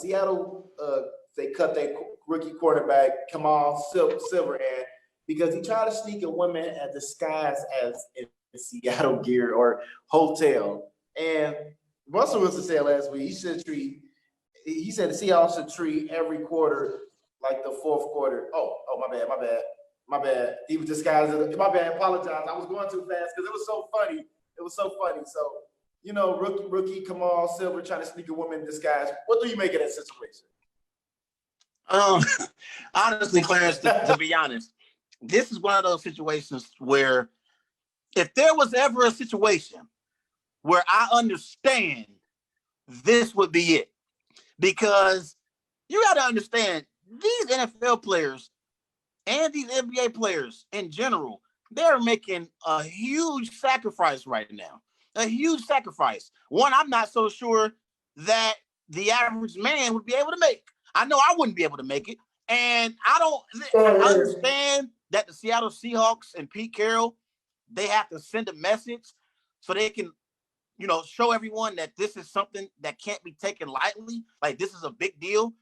Seattle, they cut their rookie quarterback, Kemah Siverand, because he tried to sneak a woman at disguised as in Seattle gear or hotel. And Russell Wilson said last week he said the Seahawks should treat every quarter like the fourth quarter. Oh, my bad. He was disguised as my bad. Apologize. I was going too fast because it was so funny. It was so funny. So, rookie Kamal Silver trying to sneak a woman in disguise. What do you make of that situation? Honestly, Clarence, to be honest, this is one of those situations where if there was ever a situation where I understand, this would be it. Because you got to understand, these NFL players and these NBA players in general, they're making a huge sacrifice right now. A huge sacrifice. One, I'm not so sure that the average man would be able to make. I know I wouldn't be able to make it. And I understand that the Seattle Seahawks and Pete Carroll, they have to send a message so they can, show everyone that this is something that can't be taken lightly. Like, this is a big deal.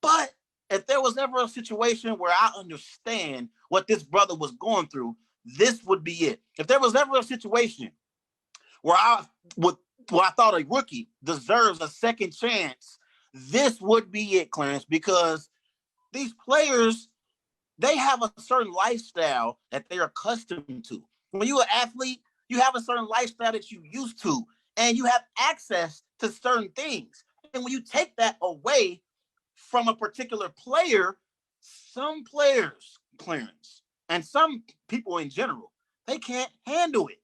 But if there was ever a situation where I understand what this brother was going through, this would be it. If there was ever a situation where I thought a rookie deserves a second chance, this would be it, Clarence, because these players, they have a certain lifestyle that they're accustomed to. When you're an athlete, you have a certain lifestyle that you used to, and you have access to certain things. And when you take that away from a particular player, some players, Clarence, and some people in general, they can't handle it.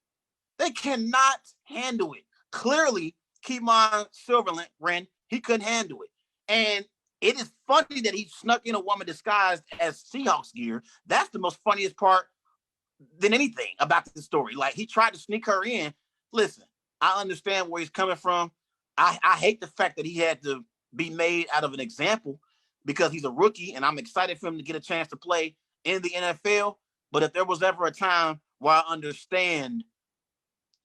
They cannot handle it. Clearly, Kemah Siverand, he couldn't handle it. And it is funny that he snuck in a woman disguised as Seahawks gear. That's the most funniest part than anything about the story. Like, he tried to sneak her in. Listen, I understand where he's coming from. I hate the fact that he had to be made out of an example because he's a rookie, and I'm excited for him to get a chance to play in the NFL. But if there was ever a time where I understand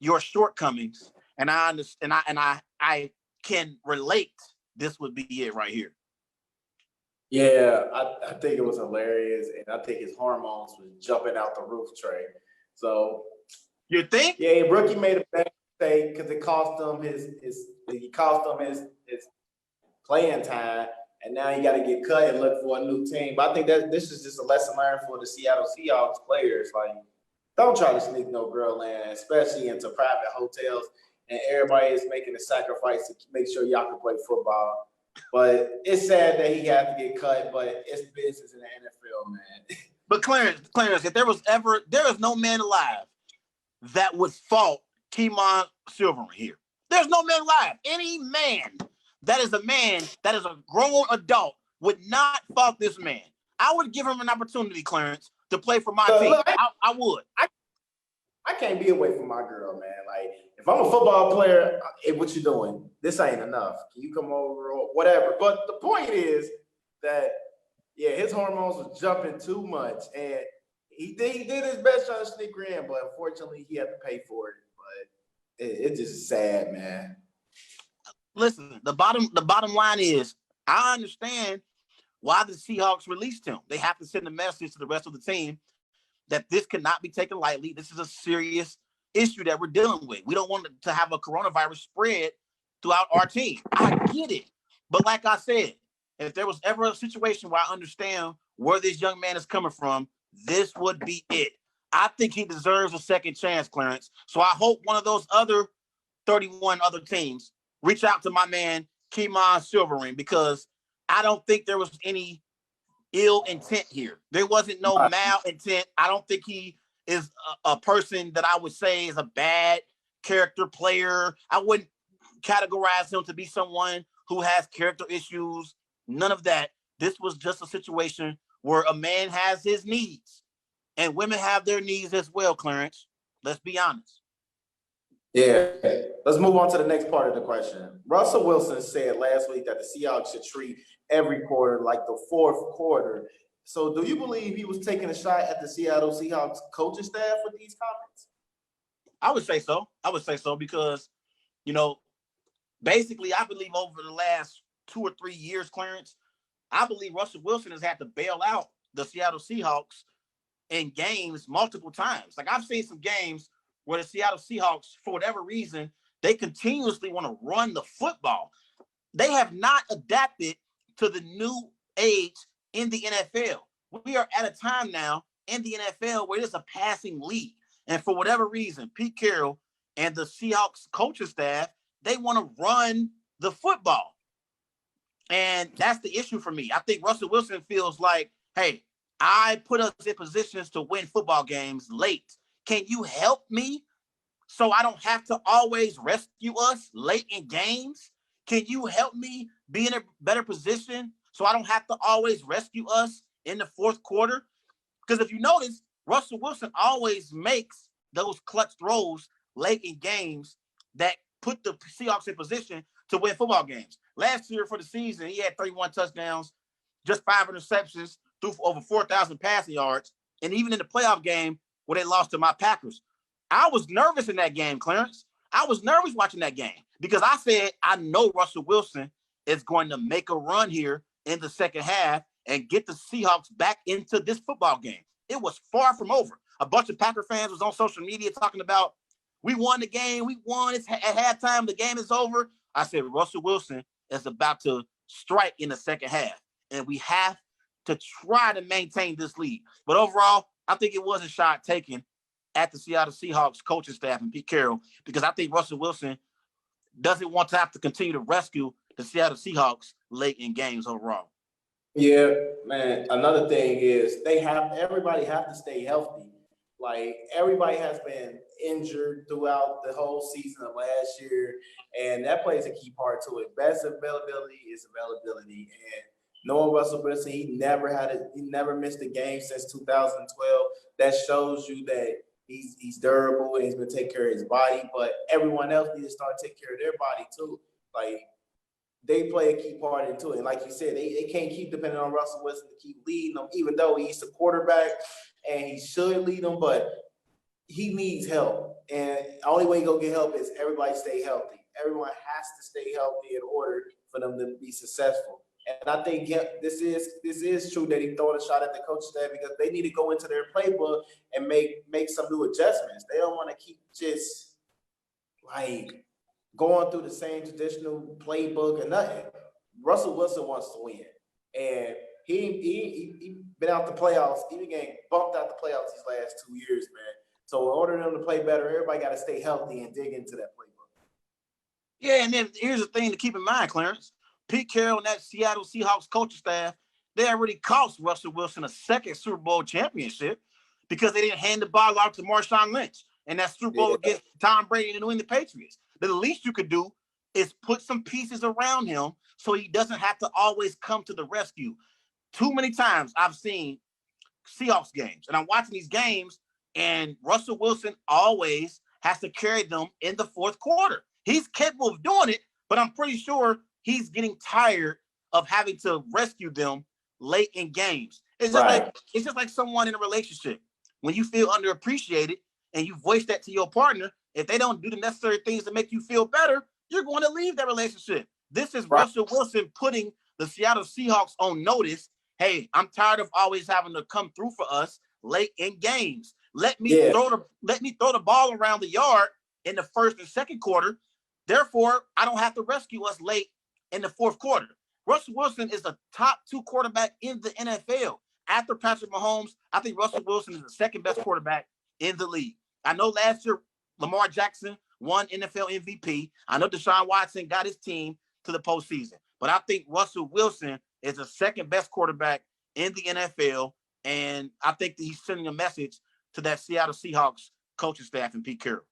your shortcomings and I understand I can relate, this would be it right here. Yeah, I think it was hilarious, and I think his hormones was jumping out the roof, Trey. So you think? Yeah, rookie made a bad mistake because it cost him his playing time, and now he got to get cut and look for a new team. But I think that this is just a lesson learned for the Seattle Seahawks players. Like, don't try to sneak no girl in, especially into private hotels, and everybody is making a sacrifice to make sure y'all can play football. But it's sad that he had to get cut, but it's business in the NFL, man. But Clarence, if there is no man alive that would fault Kemah Siverand here. There's no man alive. Any man that is a grown adult would not fault this man. I would give him an opportunity, Clarence, to play for my team. Look, I would. I can't be away from my girl, man. Like, if I'm a football player, hey, what you doing? This ain't enough. Can you come over or whatever? But the point is that, yeah, his hormones was jumping too much, and he did his best trying to sneak her in, but unfortunately, he had to pay for it. But it's just sad, man. Listen, the bottom line is, I understand why the Seahawks released him. They have to send a message to the rest of the team that this cannot be taken lightly. This is a serious issue that we're dealing with. We don't want to have a coronavirus spread throughout our team. I get it. But like I said, if there was ever a situation where I understand where this young man is coming from, this would be it. I think he deserves a second chance, Clarence. So I hope one of those other 31 other teams reach out to my man, Kemah Siverand, because I don't think there was any ill intent here. There wasn't no malintent. I don't think he is a person that I would say is a bad character player. I wouldn't categorize him to be someone who has character issues. None of that. This was just a situation where a man has his needs and women have their needs as well, Clarence. Let's be honest. Yeah. Let's move on to the next part of the question. Russell Wilson said last week that the Seahawks should treat every quarter like the fourth quarter. So do you believe he was taking a shot at the Seattle Seahawks coaching staff with these comments? I would say so because, basically I believe over the last 2 or 3 years, Clarence, I believe Russell Wilson has had to bail out the Seattle Seahawks in games multiple times. Like, I've seen some games where the Seattle Seahawks, for whatever reason, they continuously want to run the football. They have not adapted to the new age in the NFL. We are at a time now in the NFL where there's a passing league. And for whatever reason, Pete Carroll and the Seahawks coaching staff, they want to run the football. And that's the issue for me. I think Russell Wilson feels like, hey, I put us in positions to win football games late. Can you help me so I don't have to always rescue us late in games? Can you help me be in a better position so I don't have to always rescue us in the fourth quarter? Because if you notice, Russell Wilson always makes those clutch throws late in games that put the Seahawks in position to win football games. Last year for the season, he had 31 touchdowns, just 5 interceptions, threw for over 4,000 passing yards. And even in the playoff game where they lost to my Packers, I was nervous in that game, Clarence. I was nervous watching that game because I said, I know Russell Wilson is going to make a run here in the second half and get the Seahawks back into this football game. It was far from over. A bunch of Packer fans was on social media talking about, we won the game. We won. It's at halftime. The game is over. I said, Russell Wilson is about to strike in the second half, and we have to try to maintain this lead. But overall, I think it was a shot taken at the Seattle Seahawks coaching staff and Pete Carroll, because I think Russell Wilson doesn't want to have to continue to rescue the Seattle Seahawks late in games overall. Yeah, man. Another thing is everybody have to stay healthy. Like, everybody has been injured throughout the whole season of last year, and that plays a key part to it. Best availability is availability, and knowing Russell Wilson, he never missed a game since 2012. That shows you that he's durable and he's been taking care of his body. But everyone else needs to start taking care of their body too. Like, they play a key part into it. And like you said, they can't keep depending on Russell Wilson to keep leading them, even though he's the quarterback and he should lead them, but he needs help. And the only way you're going to get help is everybody stay healthy. Everyone has to stay healthy in order for them to be successful. And I think this is true that he throwing a shot at the coaching staff, because they need to go into their playbook and make some new adjustments. They don't want to keep just like going through the same traditional playbook and nothing. Russell Wilson wants to win, and he been out the playoffs. He been getting bumped out the playoffs these last 2 years, man. So in order for them to play better, everybody got to stay healthy and dig into that playbook. Yeah, and then here's the thing to keep in mind, Clarence. Pete Carroll and that Seattle Seahawks coaching staff, they already cost Russell Wilson a second Super Bowl championship because they didn't hand the ball out to Marshawn Lynch and that Super Bowl against Tom Brady and the New England Patriots. The least you could do is put some pieces around him so he doesn't have to always come to the rescue. Too many times I've seen Seahawks games, and I'm watching these games, and Russell Wilson always has to carry them in the fourth quarter. He's capable of doing it, but I'm pretty sure he's getting tired of having to rescue them late in games. It's just like someone in a relationship. When you feel underappreciated and you voice that to your partner, if they don't do the necessary things to make you feel better, you're going to leave that relationship. This is Russell Wilson putting the Seattle Seahawks on notice. Hey, I'm tired of always having to come through for us late in games. Let me throw the ball around the yard in the first and second quarter. Therefore, I don't have to rescue us late in the fourth quarter. Russell Wilson is the top 2 quarterback in the NFL. After Patrick Mahomes, I think Russell Wilson is the second best quarterback in the league. I know last year Lamar Jackson won NFL MVP. I know Deshaun Watson got his team to the postseason. But I think Russell Wilson is the second best quarterback in the NFL. And I think that he's sending a message to that Seattle Seahawks coaching staff and Pete Carroll.